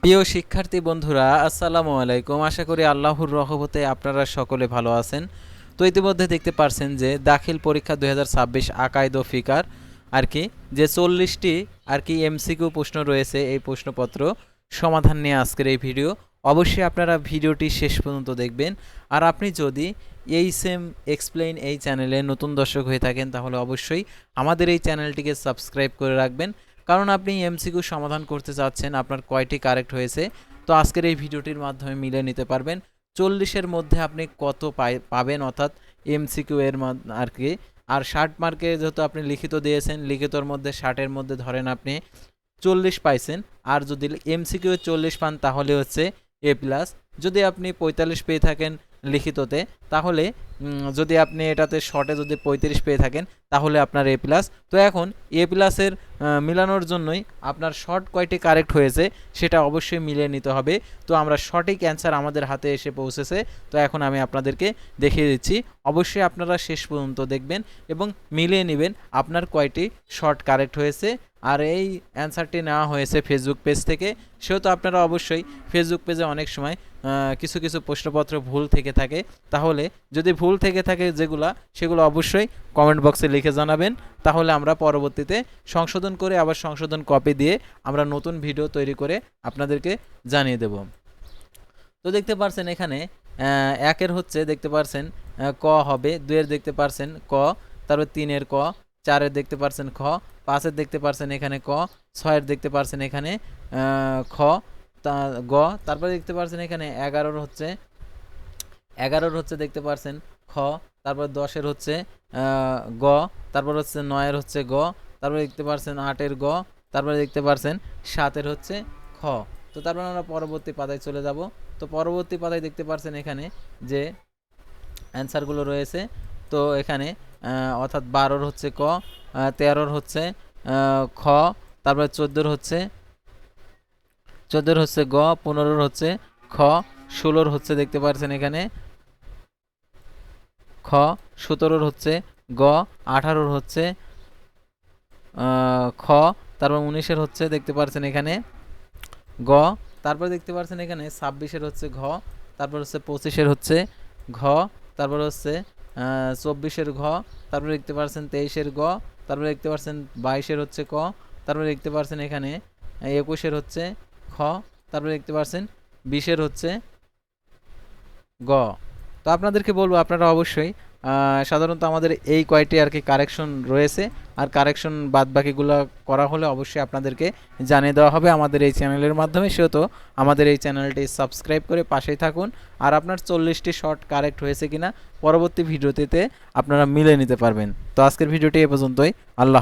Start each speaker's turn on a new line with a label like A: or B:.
A: প্রিয় শিক্ষার্থী বন্ধুরা, আসসালামু আলাইকুম। আশা করি আল্লাহর রহমতে আপনারা সকলে ভালো আছেন। তো ইতিমধ্যে দেখতে পারছেন যে দাখিল পরীক্ষা 2026 আকাইদ ও ফিকার আর কি যে 40টি আর কি এমসিকিউ প্রশ্ন রয়েছে, এই প্রশ্নপত্র সমাধান নিয়ে আজকের এই ভিডিও। অবশ্যই আপনারা ভিডিওটি শেষ পর্যন্ত দেখবেন। আর আপনি যদি এই সেম এক্সপ্লেইন এই চ্যানেলে নতুন দর্শক হয়ে থাকেন তাহলে অবশ্যই আমাদের এই চ্যানেলটিকে সাবস্ক্রাইব করে রাখবেন, কারণ আপনি এমসিকিউ সমাধান করতে চাচ্ছেন আপনার কয়টি কারেক্ট হয়েছে তো আজকের এই ভিডিওটির মাধ্যমে মিলে নিতে পারবেন। 40-এর মধ্যে আপনি কত পাবেন, অর্থাৎ এমসিকিউ এর আর কি। আর 60 মার্কে যেহেতু আপনি লিখিত দিয়েছেন, লিখিতর মধ্যে 60-এর মধ্যে ধরেন আপনি 40 পাইছেন, আর যদি এমসিকিউ 40 পান তাহলে হচ্ছে এ প্লাস। যদি আপনি 45 পেয়ে থাকেন লিখিততে, তাহলে যদি আপনি এটাতে শর্টে যদি 35 পেয়ে থাকেন তাহলে আপনার এ প্লাস। তো এখন এ প্লাসের মিলানোর জন্যই আপনার শর্ট কয়টি কারেক্ট হয়েছে সেটা অবশ্যই মিলিয়ে নিতে হবে। তো আমরা সঠিক অ্যান্সার আমাদের হাতে এসে পৌঁছেছে, তো এখন আমি আপনাদেরকে দেখিয়ে দিচ্ছি। অবশ্যই আপনারা শেষ পর্যন্ত দেখবেন এবং মিলিয়ে নেবেন আপনার কয়টি শর্ট কারেক্ট হয়েছে। আর এই অ্যান্সারটি নেওয়া হয়েছে ফেসবুক পেজ থেকে, সেহেতু আপনারা অবশ্যই ফেসবুক পেজে অনেক সময় কিছু কিছু প্রশ্নপত্র ভুল থেকে থাকে, তাহলে যদি ভুল থেকে থাকে সেগুলো অবশ্যই কমেন্ট বক্সে লিখে জানাবেন, তাহলে আমরা পরবর্তীতে সংশোধন করে আবার সংশোধন কপি দিয়ে আমরা নতুন ভিডিও তৈরি করে আপনাদেরকে জানিয়ে দেব। তো দেখতে পারছেন এখানে একের হচ্ছে দেখতে পারছেন ক হবে, 2-এর দেখতে পারছেন ক, তারপর 3-এর ক, 4-এর দেখতে পারছেন খ, 5-এর দেখতে পারছেন এখানে ক, 6-এর দেখতে পারছেন এখানে খ, গ, তারপরে দেখতে পারছেন এখানে 11-এর হচ্ছে দেখতে পারছেন খ, তারপর 10-এর হচ্ছে গ, তারপর হচ্ছে 9-এর হচ্ছে গ, তারপরে দেখতে পারছেন 8-এর গ, তারপরে দেখতে পারছেন 7-এর হচ্ছে খ। তো তারপর আমরা পরবর্তী পাতায় চলে যাব। তো পরবর্তী পাতায় দেখতে পারছেন এখানে যে অ্যান্সারগুলো রয়েছে। তো এখানে অর্থাৎ 12-এর হচ্ছে ক, 13-এর হচ্ছে খ, তারপরে 14-এর হচ্ছে গ, 15-এর হচ্ছে খ, 16-এর হচ্ছে দেখতে পারছেন এখানে খ, 17-এর হচ্ছে গ, 18-এর হচ্ছে খ, তারপর 19-এর হচ্ছে দেখতে পারছেন এখানে গ, তারপর দেখতে পারছেন এখানে 26-এর হচ্ছে ঘ, তারপর হচ্ছে 25-এর হচ্ছে ঘ, তারপর হচ্ছে 24-এর ঘ, তারপর দেখতে পারছেন 23-এর গ, তারপর দেখতে পারছেন 22-এর হচ্ছে ক, তারপর দেখতে পারছেন এখানে 21-এর হচ্ছে খ, তারপর দেখতে পারছেন 20-এর হচ্ছে গ। তো আপনাদেরকে বলবো আপনারা অবশ্যই সাধারণত আমাদের এই কয়টি আর কি কারেকশন রয়েছে, আর কারেকশন বাদ বাকিগুলো করা হলে অবশ্যই আপনাদেরকে জানিয়ে দেওয়া হবে আমাদের এই চ্যানেলের মাধ্যমে। সেহেতু আমাদের এই চ্যানেলটি সাবস্ক্রাইব করে পাশেই থাকুন। আর আপনার 40টি শর্ট কারেক্ট হয়েছে কিনা পরবর্তী ভিডিওতে আপনারা মিলে নিতে পারবেন। তো আজকের ভিডিওটি এ পর্যন্তই। আল্লাহ।